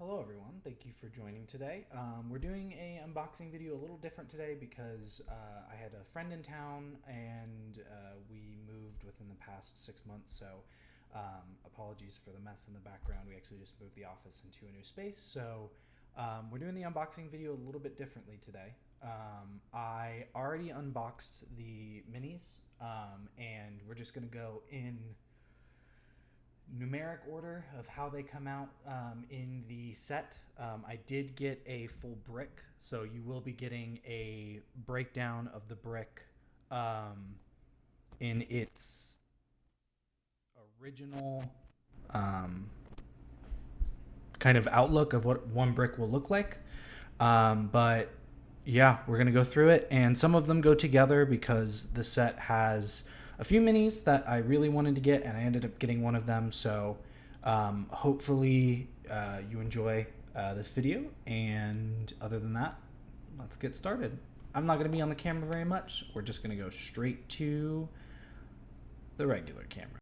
Hello everyone, thank you for joining today. We're doing a unboxing video a little different today because I had a friend in town and we moved within the past 6 months, so apologies for the mess in the background. We actually just moved the office into a new space, so we're doing the unboxing video a little bit differently today. I already unboxed the minis and we're just going to go in numeric order of how they come out in the set. I did get a full brick, so you will be getting a breakdown of the brick in its original kind of outlook of what one brick will look like. But yeah, we're going to go through it, and some of them go together because the set has a few minis that I really wanted to get, and I ended up getting one of them. So hopefully you enjoy this video, and other than that, let's get started. I'm not going to be on the camera very much. We're just going to go straight to the regular camera.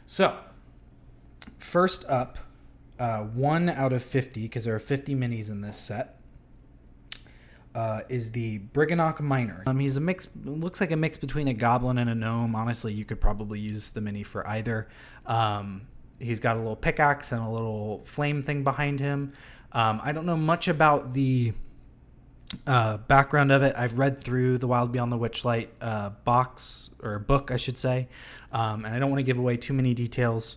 So first up, 1 out of 50, because there are 50 minis in this set, is the Briganok Miner. He's a mix, looks like a mix between a goblin and a gnome. Honestly, you could probably use the mini for either. He's got a little pickaxe and a little flame thing behind him. I don't know much about the background of it. I've read through the Wild Beyond the Witchlight box, or book, I should say, and I don't want to give away too many details.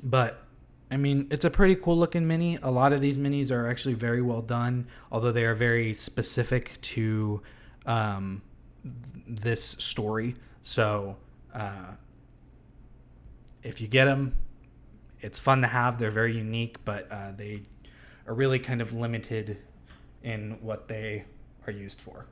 But I mean, it's a pretty cool looking mini. A lot of these minis are actually very well done, although they are very specific to this story. So if you get them, it's fun to have. They're very unique, but they are really kind of limited in what they are used for.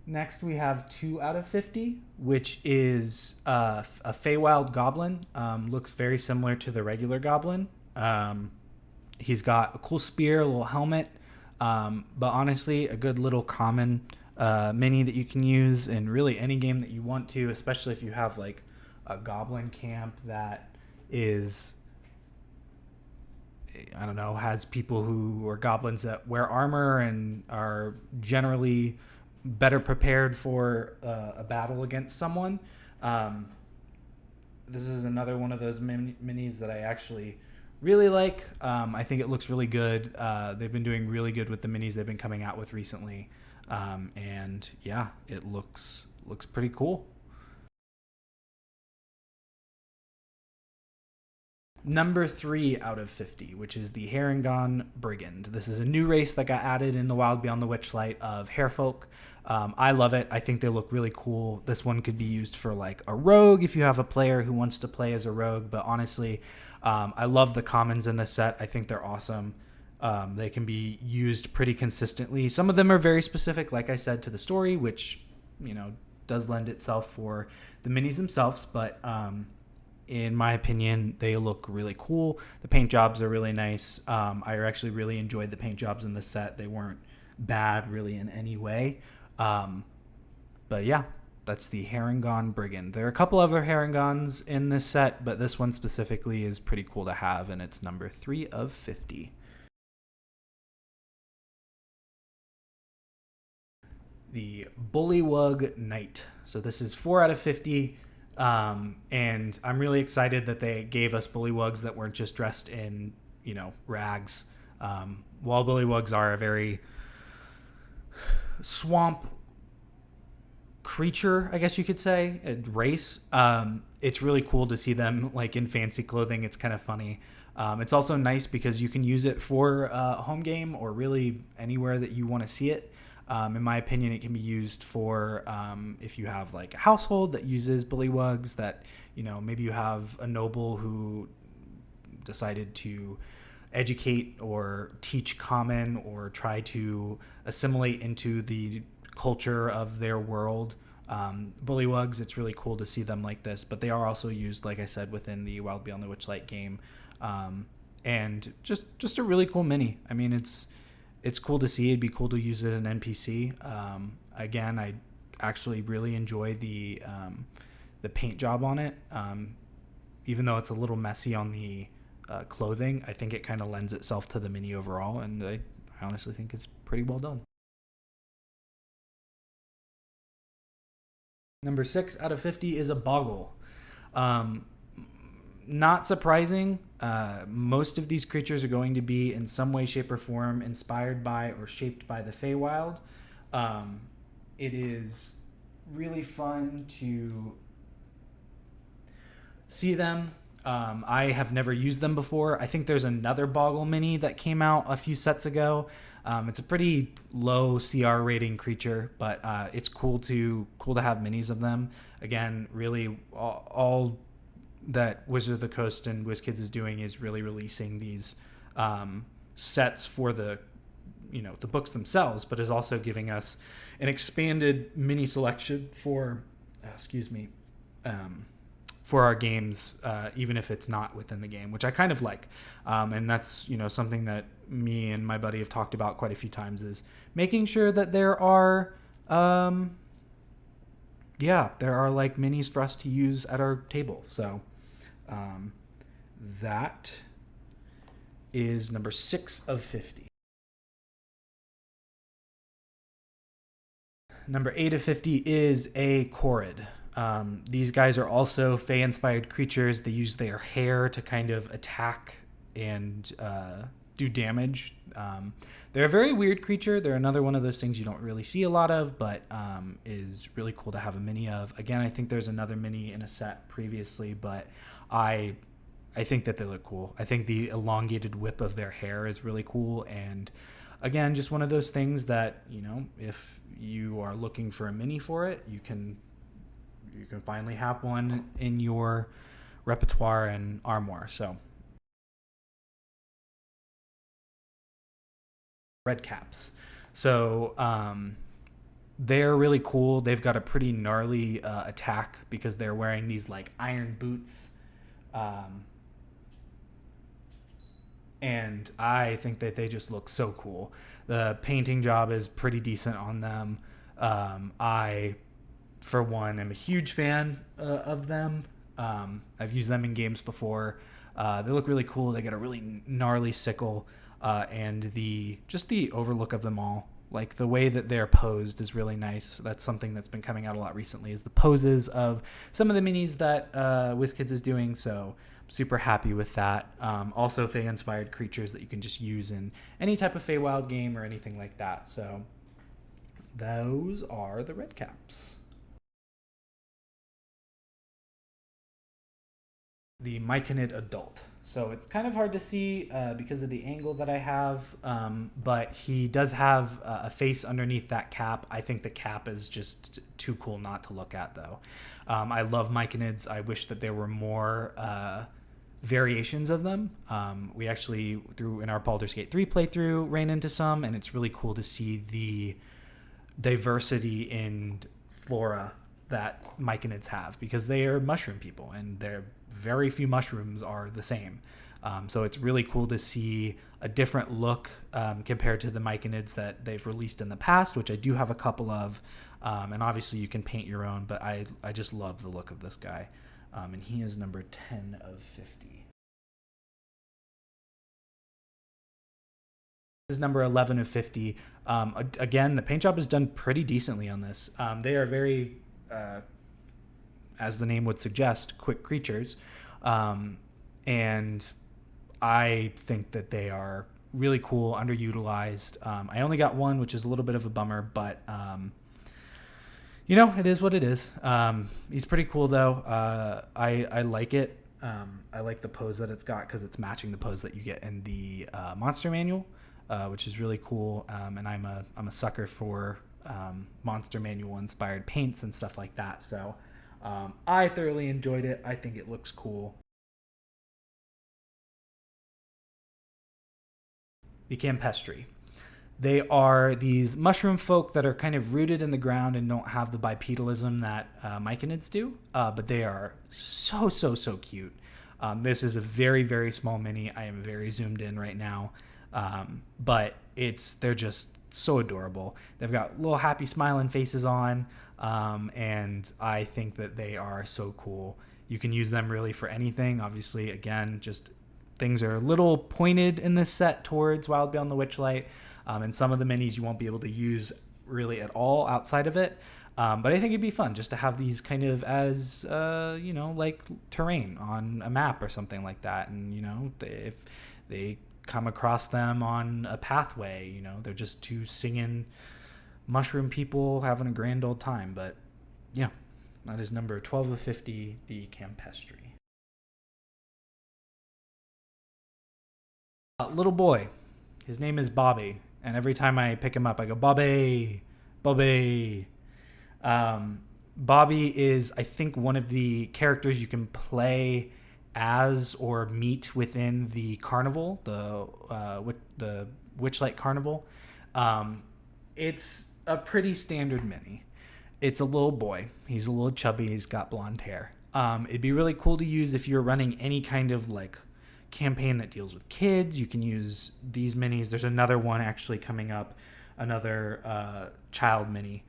Next, we have 2 out of 50, which is a Feywild Goblin. Looks very similar to the regular Goblin. He's got a cool spear, a little helmet, but honestly, a good little common mini that you can use in really any game that you want to, especially if you have like a Goblin camp that is, I don't know, has people who are goblins that wear armor and are generally better prepared for a battle against someone. This is another one of those minis that I actually really like. I think it looks really good. They've been doing really good with the minis they've been coming out with recently. And yeah, it looks pretty cool. Number 3 out of 50, which is the Harengon Brigand. This is a new race that got added in the Wild Beyond the Witchlight of harefolk. I love it. I think they look really cool. This one could be used for like a rogue if you have a player who wants to play as a rogue. But honestly, I love the commons in this set. I think they're awesome. They can be used pretty consistently. Some of them are very specific, like I said, to the story, which, you know, does lend itself for the minis themselves. But in my opinion, they look really cool. The paint jobs are really nice. I actually really enjoyed the paint jobs in this set. They weren't bad really in any way. But yeah, that's the Harengon Brigand. There are a couple other Harengons in this set, but this one specifically is pretty cool to have, and it's number 3 of 50. The Bullywug Knight. So this is 4 out of 50. And I'm really excited that they gave us bullywugs that weren't just dressed in, you know, rags. While bullywugs are a very swamp creature, I guess you could say, a race, it's really cool to see them like in fancy clothing. It's kind of funny. It's also nice because you can use it for a home game or really anywhere that you want to see it. In my opinion, it can be used for if you have like a household that uses bullywugs, that, you know, maybe you have a noble who decided to educate or teach common or try to assimilate into the culture of their world. Bullywugs, it's really cool to see them like this, but they are also used, like I said, within the Wild Beyond the Witchlight game. And just a really cool mini. I mean, it's it's cool to see. It'd be cool to use it as an NPC. Again, I actually really enjoy the paint job on it. Even though it's a little messy on the clothing, I think it kind of lends itself to the mini overall, and I honestly think it's pretty well done. Number 6 out of 50 is a Boggle. Not surprising. Most of these creatures are going to be in some way, shape, or form inspired by or shaped by the Feywild. It is really fun to see them. I have never used them before. I think there's another Boggle mini that came out a few sets ago. It's a pretty low CR rating creature, but it's cool to have minis of them. Again, really all that Wizard of the Coast and WizKids is doing is really releasing these sets for the books themselves, but is also giving us an expanded mini selection for our games, even if it's not within the game, which I kind of like. And that's, something that me and my buddy have talked about quite a few times, is making sure that there are like minis for us to use at our table. So that is number 6 of 50. Number 8 of 50 is a Corrid. These guys are also Fey-inspired creatures. They use their hair to kind of attack and do damage. They're a very weird creature. They're another one of those things you don't really see a lot of, but is really cool to have a mini of. Again, I think there's another mini in a set previously, but I think that they look cool. I think the elongated whip of their hair is really cool, and again, just one of those things that, if you are looking for a mini for it, you can finally have one in your repertoire and armoire. So red caps. So they're really cool. They've got a pretty gnarly attack because they're wearing these like iron boots. And I think that they just look so cool. The painting job is pretty decent on them. I, for one, am a huge fan of them. I've used them in games before. They look really cool. They got a really gnarly sickle, and the overlook of them all, like the way that they're posed, is really nice. That's something that's been coming out a lot recently, is the poses of some of the minis that WizKids is doing. So I'm super happy with that. Also, Fey-inspired creatures that you can just use in any type of Feywild game or anything like that. So those are the red caps. The Myconid adult. So it's kind of hard to see because of the angle that I have, but he does have a face underneath that cap. I think the cap is just too cool not to look at, though. I love Myconids. I wish that there were more variations of them. We actually, in our Baldur's Gate 3 playthrough, ran into some, and it's really cool to see the diversity in flora that Myconids have, because they are mushroom people, and they're very few mushrooms are the same. So it's really cool to see a different look compared to the Myconids that they've released in the past, which I do have a couple of. And obviously you can paint your own, but I just love the look of this guy. And he is number 10 of 50. This is number 11 of 50. Again, the paint job is done pretty decently on this. They are very, as the name would suggest, quick creatures. And I think that they are really cool, underutilized. I only got one, which is a little bit of a bummer, but it is what it is. He's pretty cool, though. I like it. I like the pose that it's got because it's matching the pose that you get in the monster manual, which is really cool. And I'm a sucker for monster manual inspired paints and stuff like that. So I thoroughly enjoyed it. I think it looks cool. The Campestri. They are these mushroom folk that are kind of rooted in the ground and don't have the bipedalism that Myconids do, but they are so cute. This is a very, very small mini. I am very zoomed in right now, but they're just so adorable. They've got little happy smiling faces on, and I think that they are so cool. You can use them really for anything. Obviously, again, just things are a little pointed in this set towards Wild Beyond the Witchlight, and some of the minis you won't be able to use really at all outside of it. But I think it'd be fun just to have these kind of as, like terrain on a map or something like that. And, if they come across them on a pathway, they're just two singing mushroom people having a grand old time. But yeah, that is number 12 of 50, the Campestry. Little boy, his name is Bobby. And every time I pick him up, I go, Bobby, Bobby. Bobby is, I think, one of the characters you can play as or meet within the carnival, the Witchlight Carnival. It's a pretty standard mini. It's a little boy. He's a little chubby. He's got blonde hair. It'd be really cool to use if you're running any kind of like campaign that deals with kids. You can use these minis. There's another one actually coming up, another child mini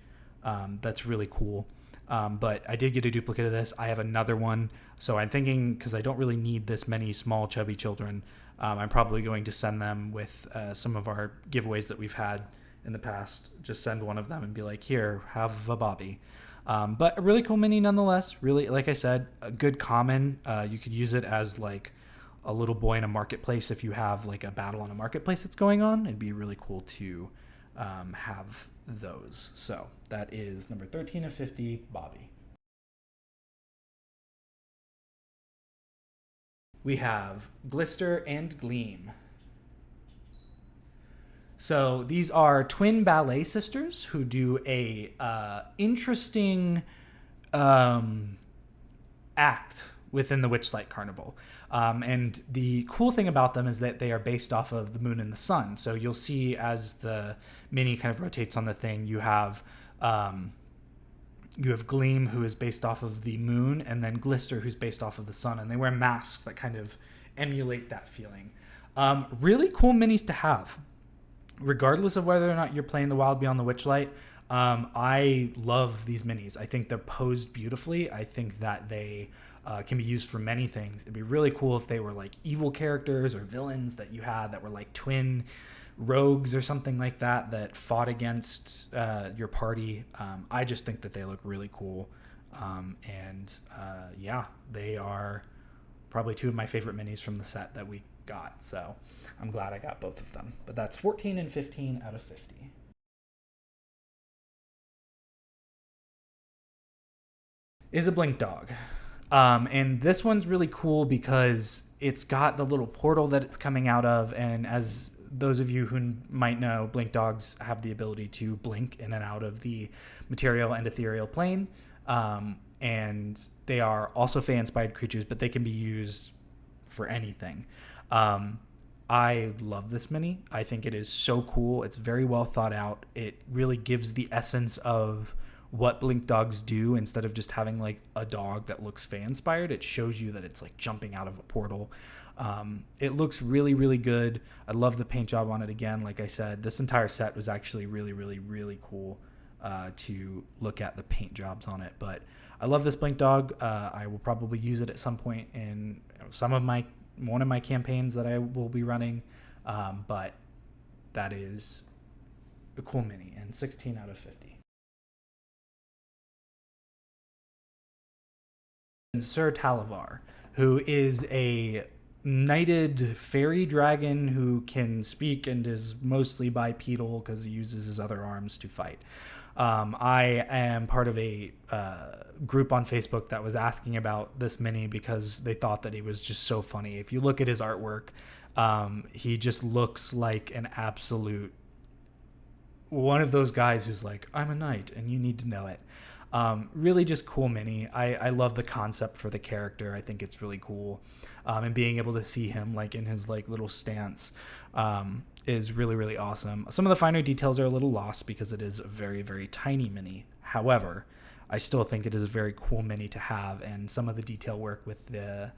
that's really cool. But I did get a duplicate of this. I have another one. So I'm thinking, because I don't really need this many small chubby children, I'm probably going to send them with some of our giveaways that we've had in the past. Just send one of them and be like, here, have a Bobby. But a really cool mini nonetheless. Really, like I said, a good common. You could use it as like a little boy in a marketplace. If you have like a battle in a marketplace that's going on, it'd be really cool to have those. So that is number 13 of 50, Bobby. We have Glister and Gleam. So these are twin ballet sisters who do a interesting act within the Witchlight Carnival. And the cool thing about them is that they are based off of the moon and the sun. So you'll see as the mini kind of rotates on the thing, you have Gleam, who is based off of the moon, and then Glister, who's based off of the sun. And they wear masks that kind of emulate that feeling. Really cool minis to have, regardless of whether or not you're playing the Wild Beyond the Witchlight. I love these minis. I think they're posed beautifully. I think that they can be used for many things. It'd be really cool if they were like evil characters or villains that you had that were like twin rogues or something like that that fought against your party. I just think that they look really cool. Yeah, they are probably two of my favorite minis from the set that we got. So I'm glad I got both of them. But that's 14 and 15 out of 50. Is a blink dog. And this one's really cool because it's got the little portal that it's coming out of. And as those of you who might know, blink dogs have the ability to blink in and out of the material and ethereal plane. And they are also Fae-inspired creatures, but they can be used for anything. I love this mini. I think it is so cool. It's very well thought out. It really gives the essence of what blink dogs do. Instead of just having like a dog that looks Fae-inspired, it shows you that it's like jumping out of a portal. It looks really, really good. I love the paint job on it. Again, like I said, this entire set was actually really, really, really cool to look at the paint jobs on it. But I love this blink dog. I will probably use it at some point in one of my campaigns that I will be running. But that is a cool mini, and 16 out of 50. Sir Talavar, who is a knighted fairy dragon who can speak and is mostly bipedal because he uses his other arms to fight. I am part of a group on Facebook that was asking about this mini because they thought that he was just so funny. If you look at his artwork, he just looks like an absolute one of those guys who's like, I'm a knight and you need to know it. Really just cool mini. I love the concept for the character. I think it's really cool. And being able to see him like in his like little stance is really, really awesome. Some of the finer details are a little lost because it is a very, very tiny mini. However, I still think it is a very cool mini to have, and some of the detail work with the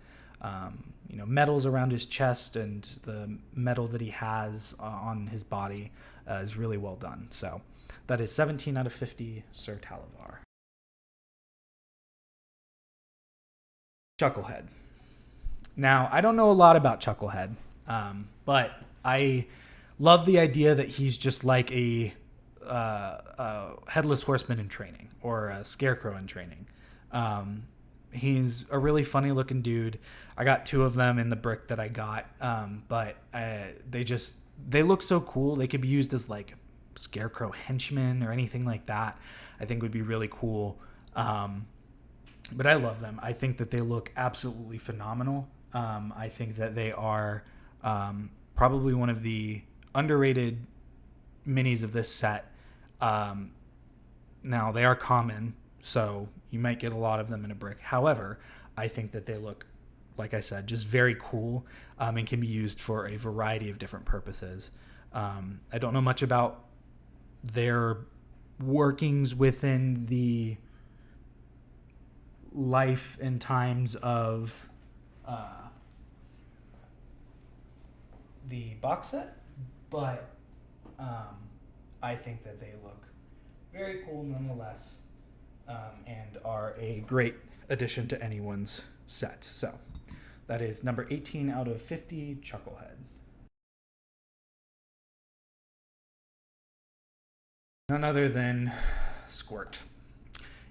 medals around his chest, and the medal that he has on his body is really well done. So that is 17 out of 50, Sir Talavar. Chucklehead. Now, I don't know a lot about Chucklehead, but I love the idea that he's just like a headless horseman in training, or a scarecrow in training. He's a really funny looking dude. I got 2 of them in the brick that I got, but they look so cool. They could be used as like scarecrow henchmen or anything like that. I think would be really cool. But I love them. I think that they look absolutely phenomenal. I think that they are probably one of the underrated minis of this set. Now, they are common, so you might get a lot of them in a brick. However, I think that they look, like I said, just very cool, and can be used for a variety of different purposes. I don't know much about their workings within the life and times of the box set, but I think that they look very cool nonetheless, and are a great addition to anyone's set. So that is number 18 out of 50, Chucklehead. None other than Squirt.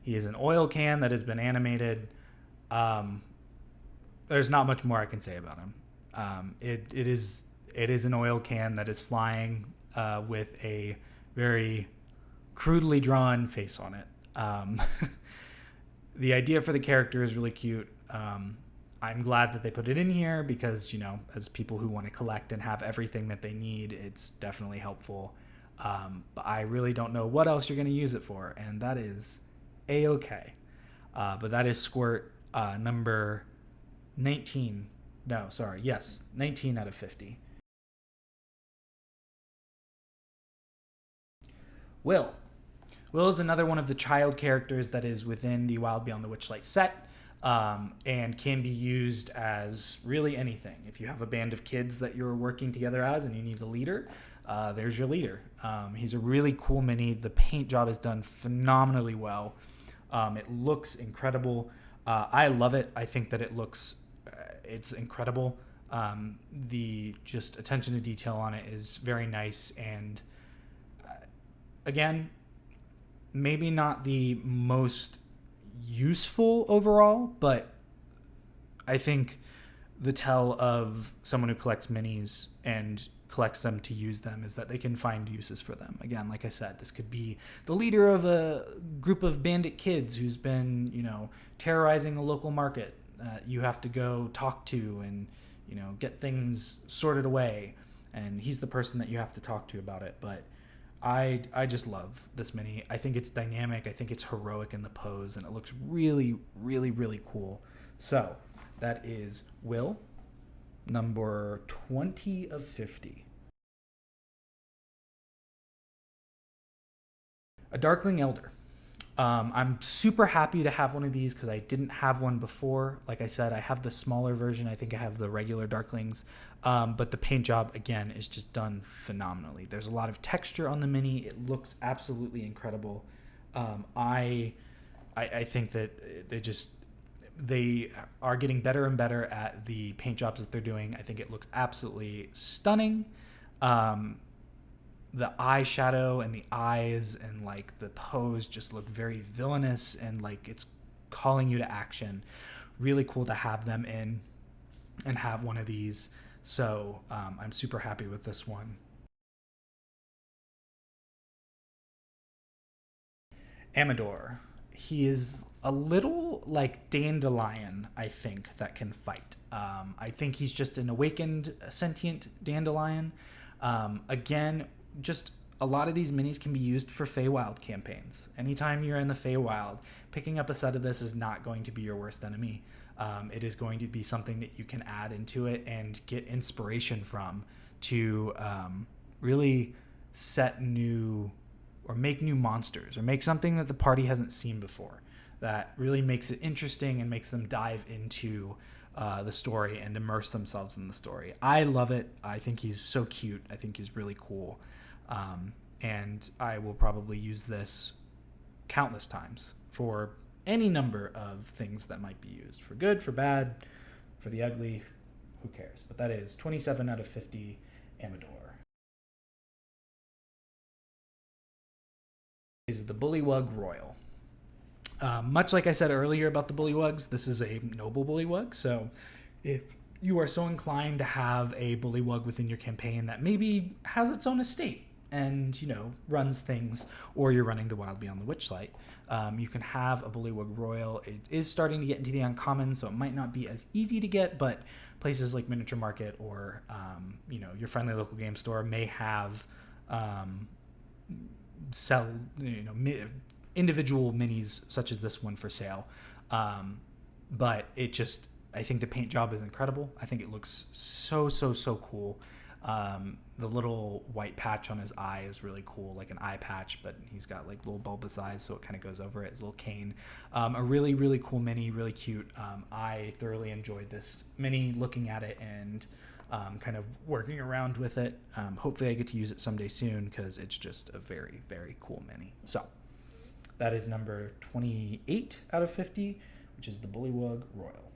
He is an oil can that has been animated. There's not much more I can say about him. It is an oil can that is flying with a very crudely drawn face on it. The idea for the character is really cute. I'm glad that they put it in here because, as people who want to collect and have everything that they need, it's definitely helpful. But I really don't know what else you're going to use it for, and that is A-okay. But that is Squirt, number 19. No, sorry. Yes, 19 out of 50. Will. Will is another one of the child characters that is within the Wild Beyond the Witchlight set, and can be used as really anything. If you have a band of kids that you're working together as and you need a leader, there's your leader. He's a really cool mini. The paint job is done phenomenally well. It looks incredible. I love it. I think that it's incredible. The just attention to detail on it is very nice, and again, maybe not the most useful overall, but I think the tell of someone who collects minis and collects them to use them is that they can find uses for them. Again, like I said, this could be the leader of a group of bandit kids who's been, terrorizing a local market that you have to go talk to and, get things sorted away. And he's the person that you have to talk to about it. But I just love this mini. I think it's dynamic. I think it's heroic in the pose, and it looks really, really, really cool. So that is Will, number 20 of 50. A Darkling Elder. I'm super happy to have one of these because I didn't have one before. Like I said, I have the smaller version. I think I have the regular Darklings. But the paint job, again, is just done phenomenally. There's a lot of texture on the mini. It looks absolutely incredible. I think that they are getting better and better at the paint jobs that they're doing. I think it looks absolutely stunning. The eyeshadow and the eyes and the pose just look very villainous and it's calling you to action. Really cool to have them in and have one of these. So I'm super happy with this one. Amador. He is a little like Dandelion, I think, that can fight. I think he's just an awakened sentient Dandelion. Again, just a lot of these minis can be used for Feywild campaigns. Anytime you're in the Feywild, picking up a set of this is not going to be your worst enemy. It is going to be something that you can add into it and get inspiration from to really set new or make new monsters or make something that the party hasn't seen before that really makes it interesting and makes them dive into the story and immerse themselves in the story. I love it. I think he's so cute. I think he's really cool. And I will probably use this countless times for any number of things that might be used. For good, for bad, for the ugly, who cares? But that is 27 out of 50 Amador. Is the Bullywug Royal. Much like I said earlier about the Bullywugs, this is a noble Bullywug. So if you are so inclined to have a Bullywug within your campaign that maybe has its own estate and, you know, runs things, or you're running the Wild Beyond the Witchlight, you can have a Bullywug Royal. It is starting to get into the uncommon, so it might not be as easy to get, but places like Miniature Market or, you know, your friendly local game store may have individual minis such as this one for sale. But it just, I think the paint job is incredible. I think it looks so cool. The little white patch on his eye is really cool, like an eye patch, but he's got like little bulbous eyes, so it kind of goes over it. His little cane. A really cool mini, really cute. I thoroughly enjoyed this mini, looking at it and kind of working around with it. Hopefully I get to use it someday soon, because it's just a very cool mini. So that is number 28 out of 50, which is the Bullywug Royal.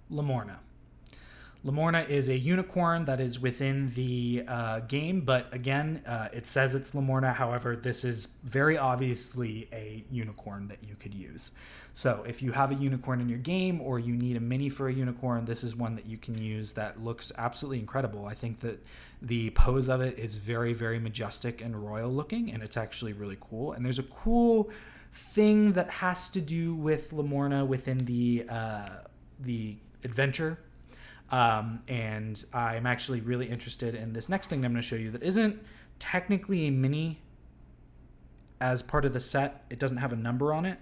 Lamorna. Lamorna is a unicorn that is within the game, but again, it says it's Lamorna. However, this is very obviously a unicorn that you could use. So if you have a unicorn in your game, or you need a mini for a unicorn, this is one that you can use that looks absolutely incredible. I think that the pose of it is very majestic and royal looking, and it's actually really cool. And there's a cool thing that has to do with Lamorna within the adventure, and I'm actually really interested in this next thing I'm going to show you that isn't technically a mini as part of the set. It doesn't have a number on it,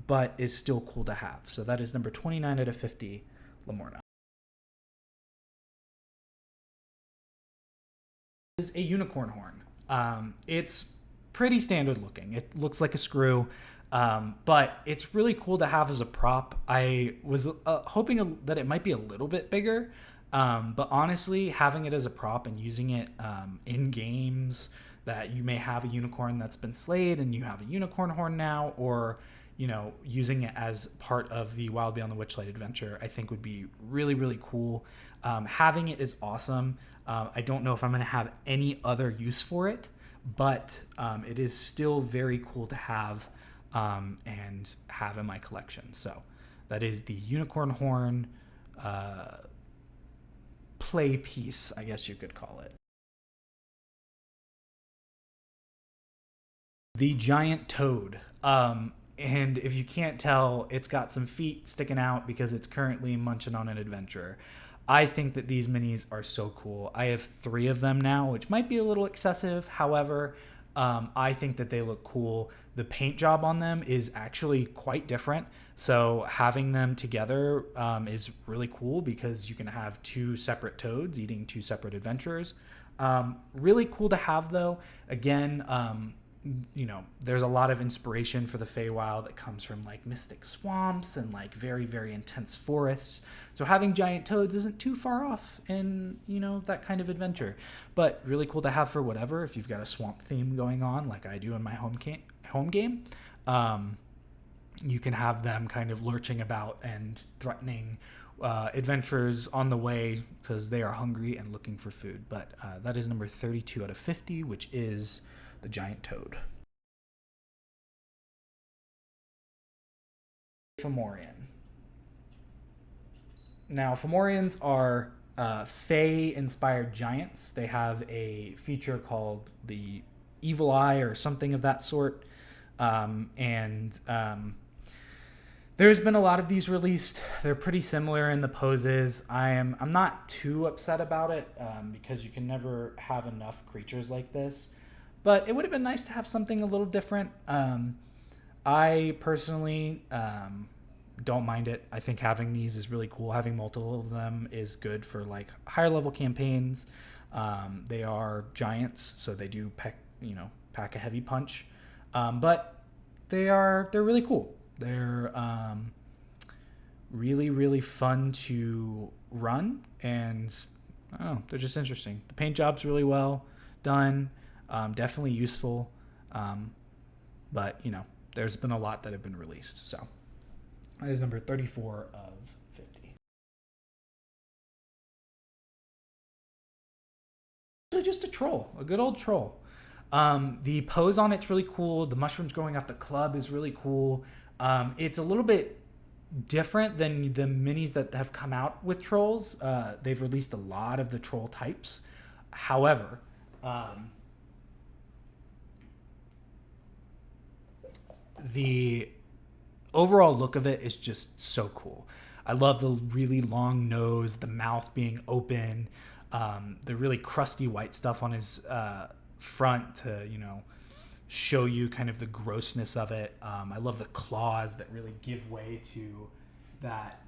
but is still cool to have. So that is number 29 out of 50, Lamorna. Is a unicorn horn. It's pretty standard looking. It looks like a screw. But it's really cool to have as a prop. I was hoping that it might be a little bit bigger, but honestly, having it as a prop and using it in games that you may have a unicorn that's been slayed and you have a unicorn horn now, or, you know, using it as part of the Wild Beyond the Witchlight adventure, I think would be really cool. Having it is awesome. I don't know if I'm going to have any other use for it, but it is still very cool to have. And have in my collection. So that is the unicorn horn play piece, I guess you could call it. The giant toad. And if you can't tell, it's got some feet sticking out because it's currently munching on an adventurer. I think that these minis are so cool. I have 3 of them now, which might be a little excessive. However, I think that they look cool. The paint job on them is actually quite different. So having them together is really cool, because you can have 2 separate toads eating 2 separate adventurers. Really cool to have, though. Again, you know, there's a lot of inspiration for the Feywild that comes from like mystic swamps and like very intense forests. So having giant toads isn't too far off in, you know, that kind of adventure. But really cool to have for whatever, if you've got a swamp theme going on like I do in my home game. You can have them kind of lurching about and threatening adventurers on the way because they are hungry and looking for food. But that is number 32 out of 50, which is the giant toad. Fomorian. Now, Fomorians are Fey-inspired giants. They have a feature called the Evil Eye or something of that sort. There's been a lot of these released. They're pretty similar in the poses. I'm not too upset about it because you can never have enough creatures like this. But it would have been nice to have something a little different. I personally don't mind it. I think having these is really cool. Having multiple of them is good for like higher level campaigns. They are giants, so they do pack a heavy punch. But they're really cool. They're really, really fun to run, and I don't know, they're just interesting. The paint job's really well done, definitely useful, but there's been a lot that have been released. So that is number 34 of 50. Just a troll, a good old troll. The pose on it's really cool. The mushrooms growing off the club is really cool. It's a little bit different than the minis that have come out with trolls. They've released a lot of the troll types. However, the overall look of it is just so cool. I love the really long nose, the mouth being open, the really crusty white stuff on his front to, show you kind of the grossness of it. I love the claws that really give way to that,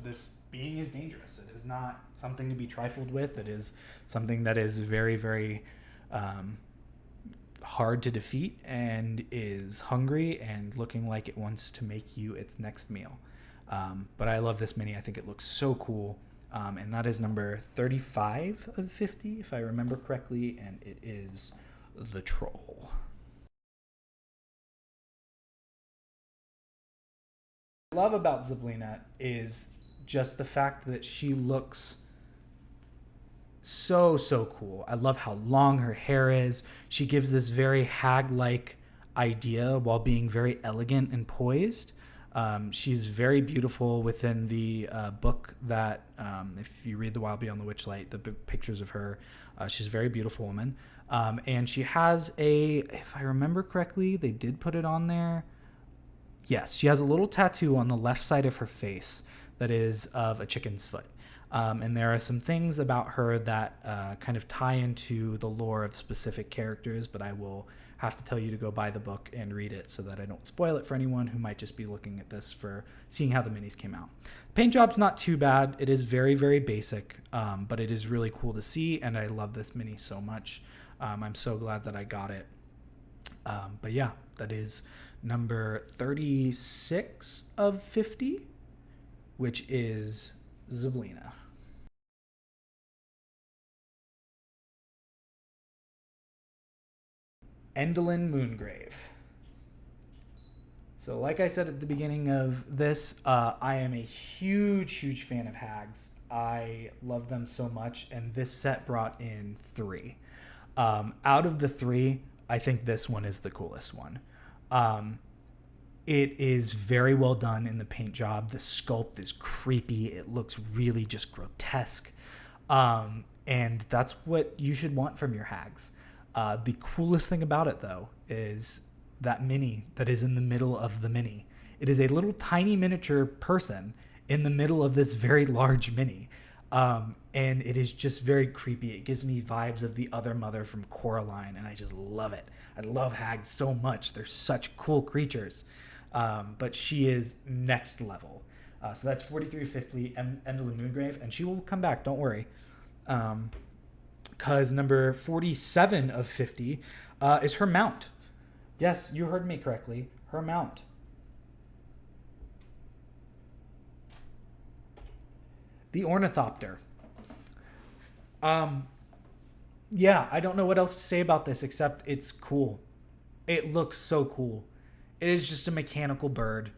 this being is dangerous. It is not something to be trifled with. It is something that is very, very hard to defeat and is hungry and looking like it wants to make you its next meal. But I love this mini. I think it looks so cool. And that is number 35 of 50, if I remember correctly, and it is the troll. What I love about Zeblina is just the fact that she looks so cool. I love how long her hair is. She gives this very hag-like idea while being very elegant and poised. She's very beautiful within the book that, if you read The Wild Beyond the Witchlight, the pictures of her, she's a very beautiful woman. And she has if I remember correctly, they did put it on there. Yes, she has a little tattoo on the left side of her face that is of a chicken's foot. And there are some things about her that kind of tie into the lore of specific characters, but I will have to tell you to go buy the book and read it so that I don't spoil it for anyone who might just be looking at this for seeing how the minis came out. Paint job's not too bad. It is very, very basic, but it is really cool to see, and I love this mini so much. I'm so glad that I got it. But yeah, that is number 36 of 50, which is Zeblina. Endlin Moongrave. So like I said at the beginning of this, I am a huge fan of hags. I love them so much, and this set brought in 3. Out of the 3, I think this one is the coolest one. It is very well done in the paint job. The sculpt is creepy. It looks really just grotesque. And that's what you should want from your hags. The coolest thing about it, though, is that mini that is in the middle of the mini. It is a little tiny miniature person in the middle of this very large mini. And it is just very creepy. It gives me vibes of the other mother from Coraline, and I just love it. I love hags so much. They're such cool creatures. But she is next level. So that's 4350 Endlin Moongrave, and she will come back, don't worry. Because number 47 of 50 is her mount. Yes, you heard me correctly. Her mount. The Ornithopter. Yeah, I don't know what else to say about this except it's cool. It looks so cool. It is just a mechanical bird.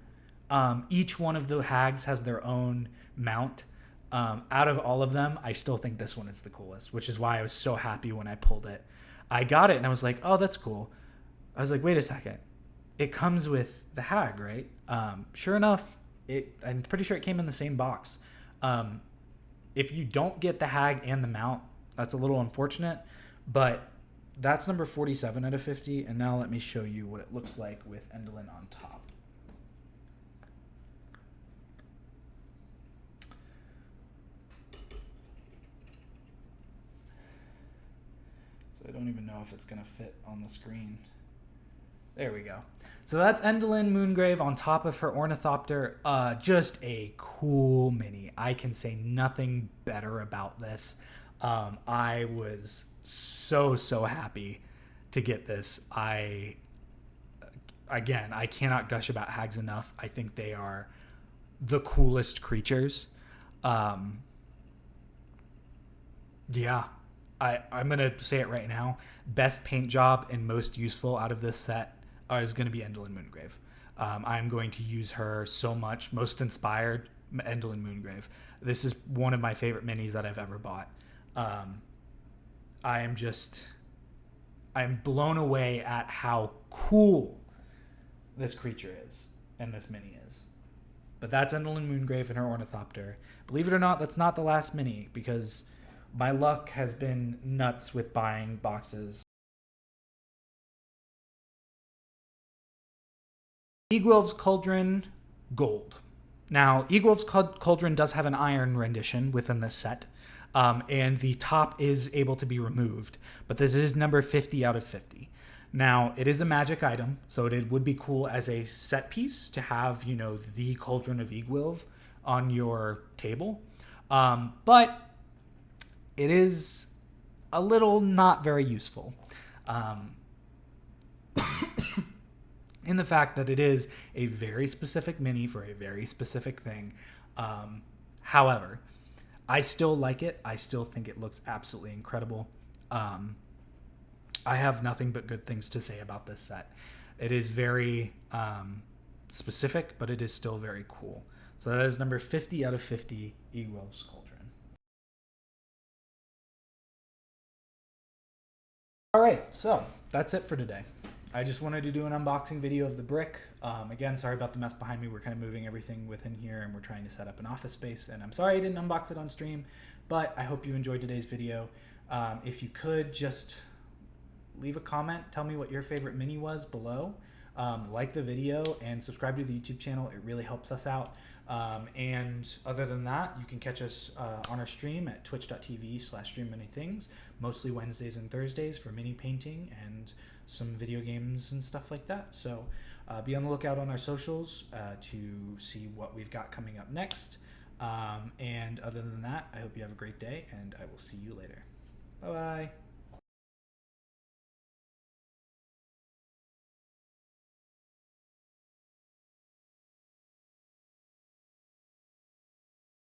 Each one of the hags has their own mount. Out of all of them, I still think this one is the coolest, which is why I was so happy when I pulled it. I got it and I was like, oh, that's cool. I was like, wait a second. It comes with the hag, right? Sure enough, I'm pretty sure it came in the same box. If you don't get the hag and the mount, that's a little unfortunate, but that's number 47 out of 50. And now let me show you what it looks like with Endlin on top. So I don't even know if it's going to fit on the screen. There we go. So that's Endlin Moongrave on top of her Ornithopter. Just a cool mini. I can say nothing better about this. I was so happy to get this. I again, I cannot gush about hags enough. I think they are the coolest creatures. Yeah, I'm going to say it right now. Best paint job and most useful out of this set is going to be Endlin Moongrave. I'm going to use her so much. Most inspired, Endlin Moongrave. This is one of my favorite minis that I've ever bought. I'm blown away at how cool this creature is and this mini is. But that's Endlin Moongrave and her Ornithopter. Believe it or not, that's not the last mini, because my luck has been nuts with buying boxes. Egul's Cauldron Gold. Now, Egul's Cauldron does have an iron rendition within this set, and the top is able to be removed, but this is number 50 out of 50. Now, it is a magic item, so it would be cool as a set piece to have, you know, the Cauldron of Egul on your table, but it is a little not very useful. In the fact that it is a very specific mini for a very specific thing. However, I still like it. I still think it looks absolutely incredible. I have nothing but good things to say about this set. It is very specific, but it is still very cool. So that is number 50 out of 50, Egul's Cauldron. All right, so that's it for today. I just wanted to do an unboxing video of the brick. Again, sorry about the mess behind me. We're kind of moving everything within here, and we're trying to set up an office space. And I'm sorry I didn't unbox it on stream, but I hope you enjoyed today's video. If you could just leave a comment, tell me what your favorite mini was below. Like the video and subscribe to the YouTube channel. It really helps us out. And other than that, you can catch us on our stream at twitch.tv/streammanythings, mostly Wednesdays and Thursdays for mini painting and some video games and stuff like that. So be on the lookout on our socials to see what we've got coming up next. And other than that, I hope you have a great day, and I will see you later. Bye-bye.